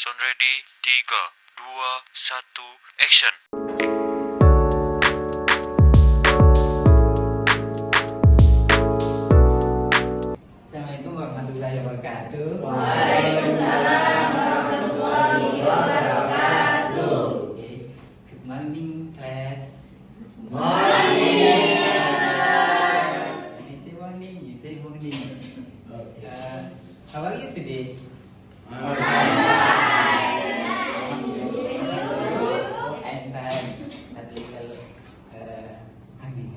Sound ready? 3, 2, 1, action! Assalamualaikum warahmatullahi wabarakatuh. Waalaikumsalam warahmatullahi wabarakatuh. Okay. Good morning, class. Morning. I say morning, you say morning. How are you today? I'm fine. But little hungry.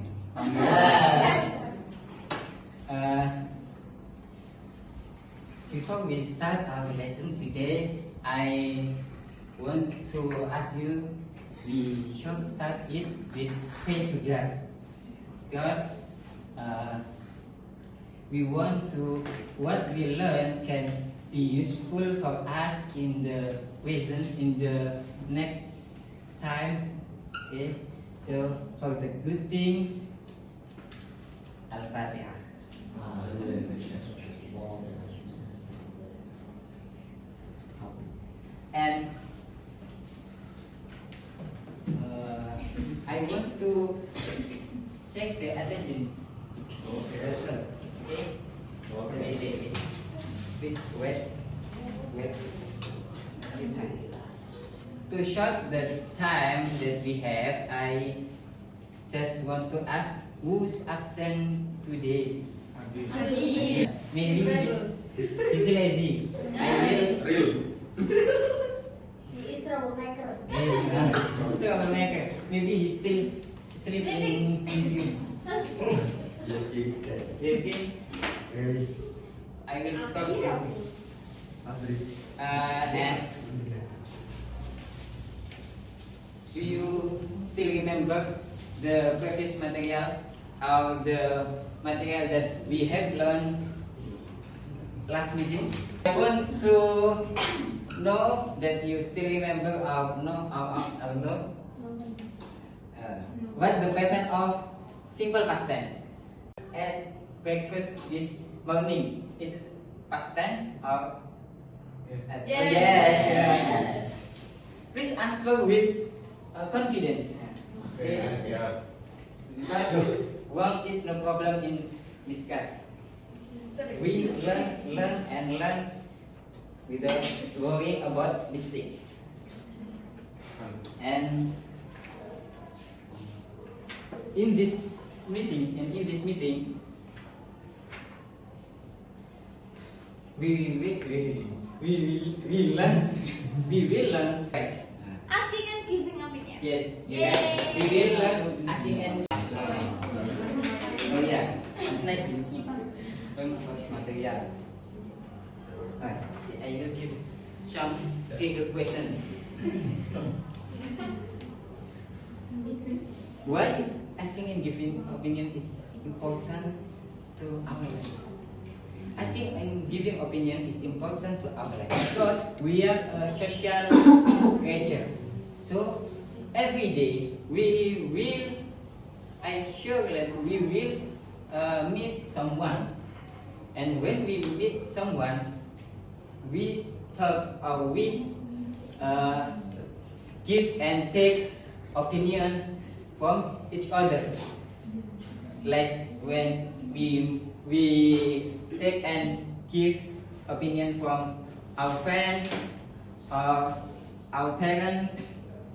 Before we start our lesson today, I want to ask you, we should start it with pay to grab, because we want to, what we learn can be useful for us in the present, in the next time. Okay, so for the good things, Al-Fatiha. And I want to check the attendance. Okay. Okay. Please wait. To short the time that we have, I just want to ask who's absent today. Maybe he's lazy. I will. He is troublemaker. Troublemaker. Maybe he's still sleeping in his room. Okay. I will stop here. And do you still remember the previous material? How the material that we have learned last meeting? I want to know that you still remember or no. What the pattern of simple past tense? At breakfast this morning, is past tense or? Yes. Please answer with confidence. Okay. Because wrong is no problem in discuss. We learn without worrying about mistake. And in this meeting, we will learn. Asking and giving opinion. Yes. Yay. We will learn asking and. Oh yeah, snack. Material. I will give some figure question. Why asking and giving opinion is important to our life? Asking and giving opinion is important to our life because we are a social creature. So every day we will, I sure that we will meet someone, and when we meet someone, we talk or we give and take opinions from each other. Like when we take and give opinion from our friends or our parents,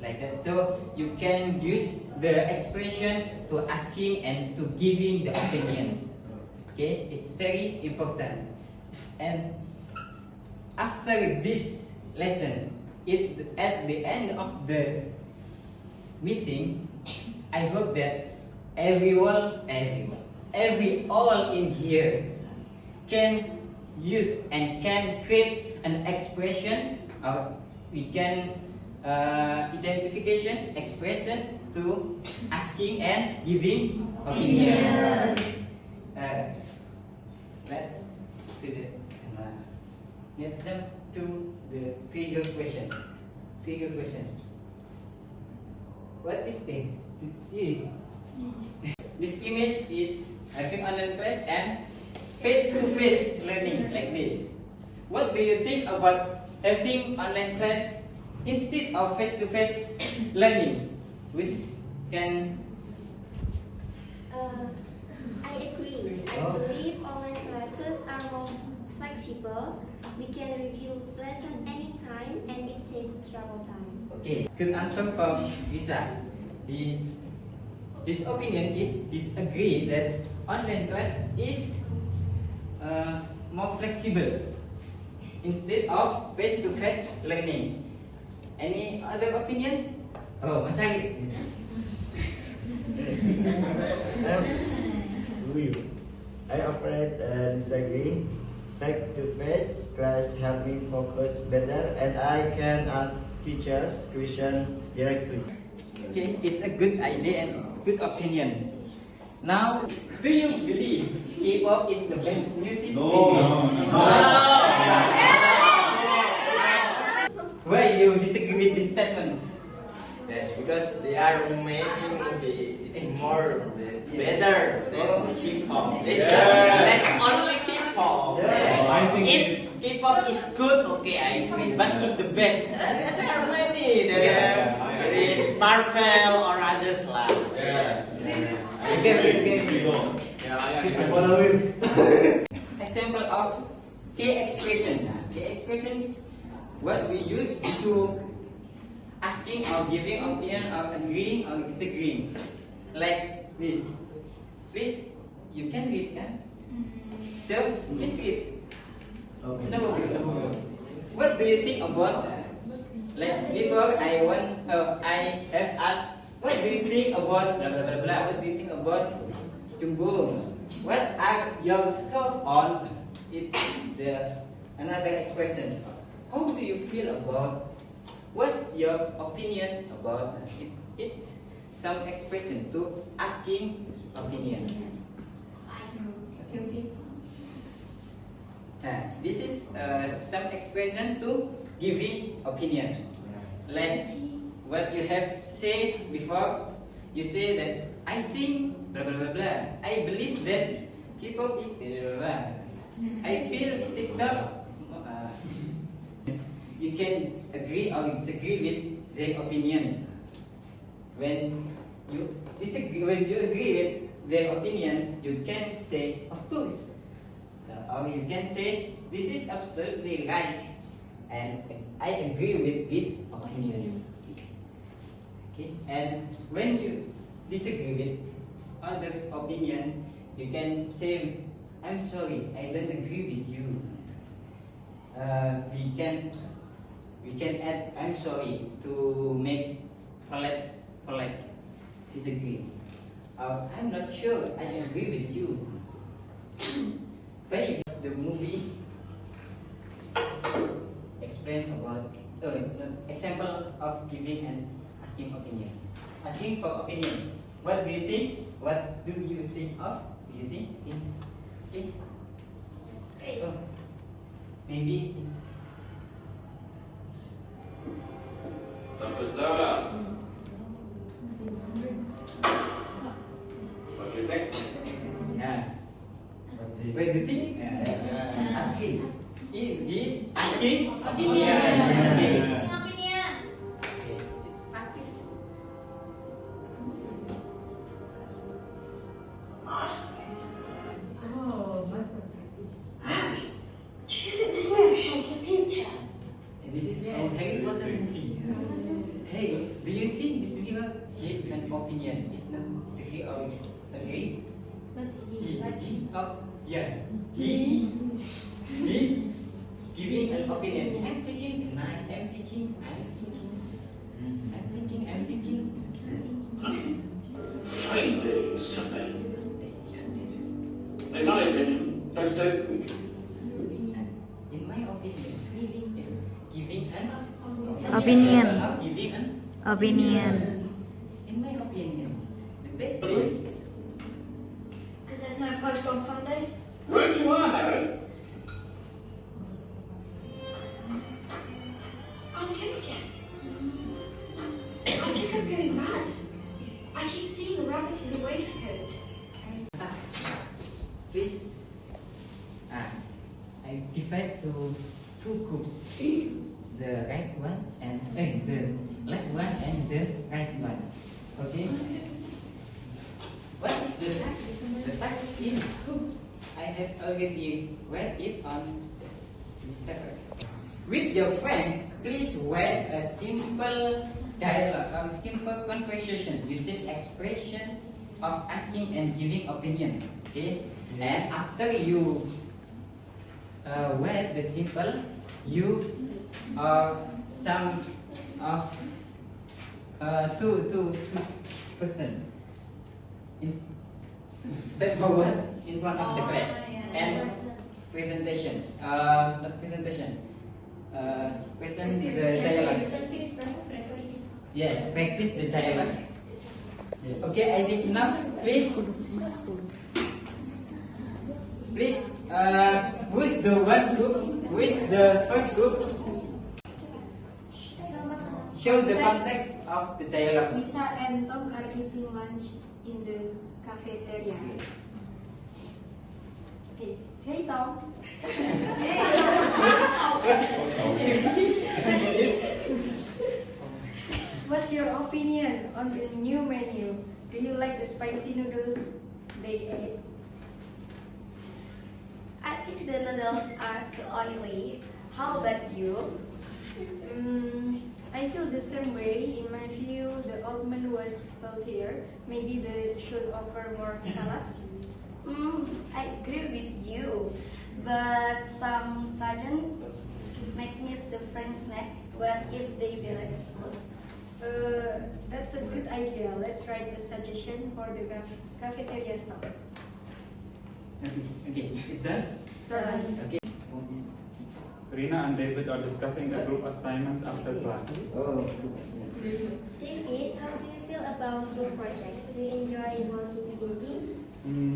like that. So you can use the expression to asking and to giving the opinions. Okay, it's very important. And after these lessons, at the end of the meeting, I hope that all in here can use and can create an expression, or we can identification expression to asking and giving opinion. Let's jump to the figure question. What is it? This image is having online class and face-to-face learning like this. What do you think about having online class instead of face-to-face learning, which can. I agree. I Oh. believe online classes are more flexible. We can review lesson anytime and it saves travel time. Okay, good answer from Lisa. His opinion is disagree that online class is more flexible instead of face-to-face learning. Any other opinion? Oh, Mas Agri. I operate disagree. Face-to-face class help me focus better, and I can ask teachers question directly. Okay, it's a good idea and it's good opinion. Now, do you believe K-pop is the best music? Why you disagree with this statement? Yes, because the Iron Maiden movie is more better than K-pop. That's only K-pop. Yeah. I think K-pop is good, okay, I agree, but it's the best. There are many. There is Marvel or others lah. Yes. Example of K expression. K expression is what we use to asking or giving opinion or agreeing or disagreeing. Like this. Please, you can read, kan? So, please read. Okay. What do you think about? Like before, I have asked, what do you think about blah blah blah blah? What do you think about Jumbo? What are your thoughts on? It's the another expression. How do you feel about? What's your opinion about it? It's some expression to asking opinion. Okay. This is some expression to giving opinion. Like what you have said before, you say that I think blah blah blah blah. I believe that K-pop is blah blah blah. I feel TikTok. You can agree or disagree with their opinion. When you agree with their opinion, you can say, of course. Or you can say, this is absolutely right, and I agree with this opinion. Okay? And when you disagree with others' opinion, you can say, I'm sorry, I don't agree with you. We can add I'm sorry to make polite disagree. I'm not sure I agree with you. But the movie explains about example of giving and asking opinion. Asking for opinion. What do you think? What do you think of? Do you think it's okay? Oh, maybe it's. Dapat salah. What do you think? Yeah. What do you think? Asking. He's asking opinion. Okay. Opinion. Okay. It's practice. This mirror shows the future. And this is Harry Potter movie. Hey, do you think this mirror give an opinion? Is not disagree or agree? He giving an opinion. I'm thinking tonight. I'm thinking. Finding something. In my opinion, that's it. In my opinion, giving an Opinion. Giving an Opinion. In my opinion, the best day. Because there's no post on Sundays. Where do I have it? I'm Kimchi. I think I'm going mad. I keep seeing a rabbit in the waistcoat. This I divide to two groups. the right one and the left one and the right one. Okay. What is the task is? I have already read it on this paper. With your friends, please write a simple dialogue, a simple conversation using expression of asking and giving opinion. Okay, and after you write the simple, you some of two person step forward in front of the class and presentation. Not presentation. Present the dialogue. Yes, practice the dialogue. Okay, I think enough. Please, who is the one group? Who is the first group? Show the context of the dialogue. Lisa and Tom are eating lunch in the cafeteria. Okay. Hey Tom. What's your opinion on the new menu? Do you like the spicy noodles they ate? I think the noodles are too oily. How about you? I feel the same way. In my view, the old menu was healthier. Maybe they should offer more salads. I agree with you. But some students might miss the French snack. What if they feel food? That's a good idea. Let's write a suggestion for the cafeteria staff. Okay, it's done. Okay. Rina and David are discussing a group assignment after class. Oh. David, how do you feel about group projects? Do you enjoy working in teams?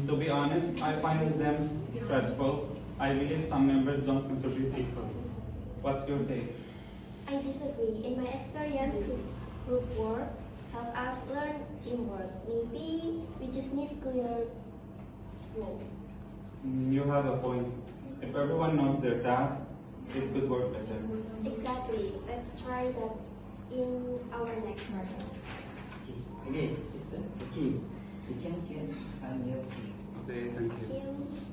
To be honest, I find them stressful. I believe some members don't contribute equally. What's your take? I disagree. In my experience, group work help us learn teamwork. Maybe we just need clear rules. You have a point. If everyone knows their task, it could work better. Exactly. Let's try that in our next project. Okay, okay. You can get on your team. Okay, thank Thank you. you, Mr.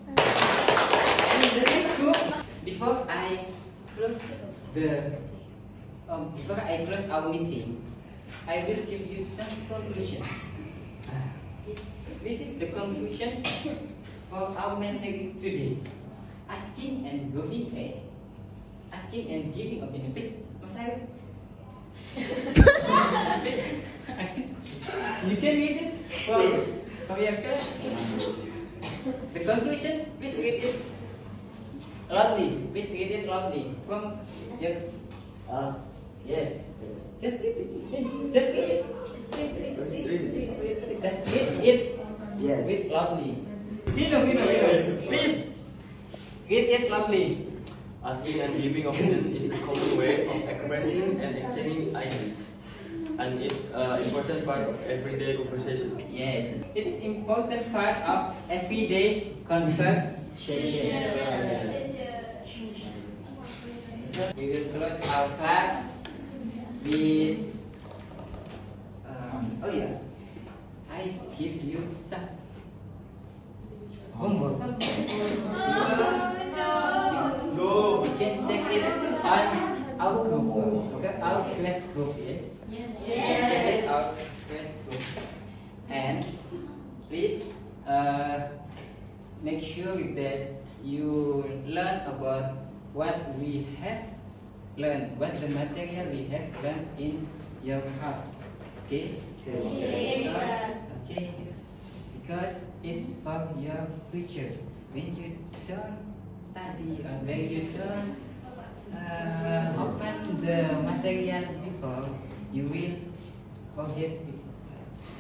And the next group, before I close our meeting, I will give you some conclusion. This is the conclusion for our mentoring today. Asking and giving opinion. Please, Mas Ayu. You can read it from your class. The conclusion, please read it loudly. Please read it loudly from your. Yes. Just read it. Just read it. Just read it. Yes. Read loudly. Vino. Please read it loudly. Asking and giving opinion is a common way of expressing and exchanging ideas, and it's an important part of everyday conversation. Yes, it is important part of everyday conversation. We will close our class with. I give you some homework. No. You can check it on our group. Okay, our class group is. Check it out class group. And please make sure that you learn about what we have learned, what the material we have learned in your house. Okay? Because it's for your future. When you don't study or when you don't open the material before, you will forget it.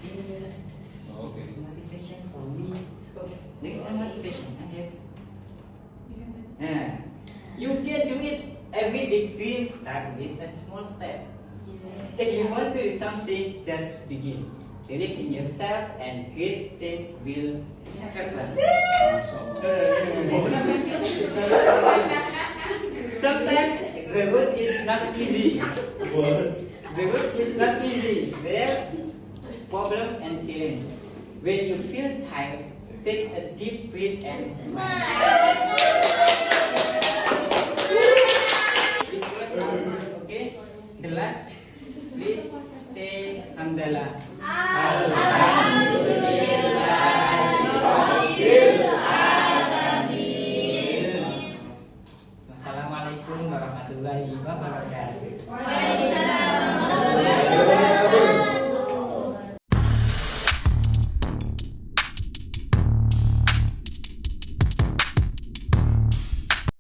This is motivation for me. Next motivation I have. You can do it. Every big dream start with a small step. If you want to do something, just begin. Believe in yourself and great things will happen. Sometimes The work is not easy. The work is not easy. There are problems and challenges. When you feel tired, take a deep breath and smile.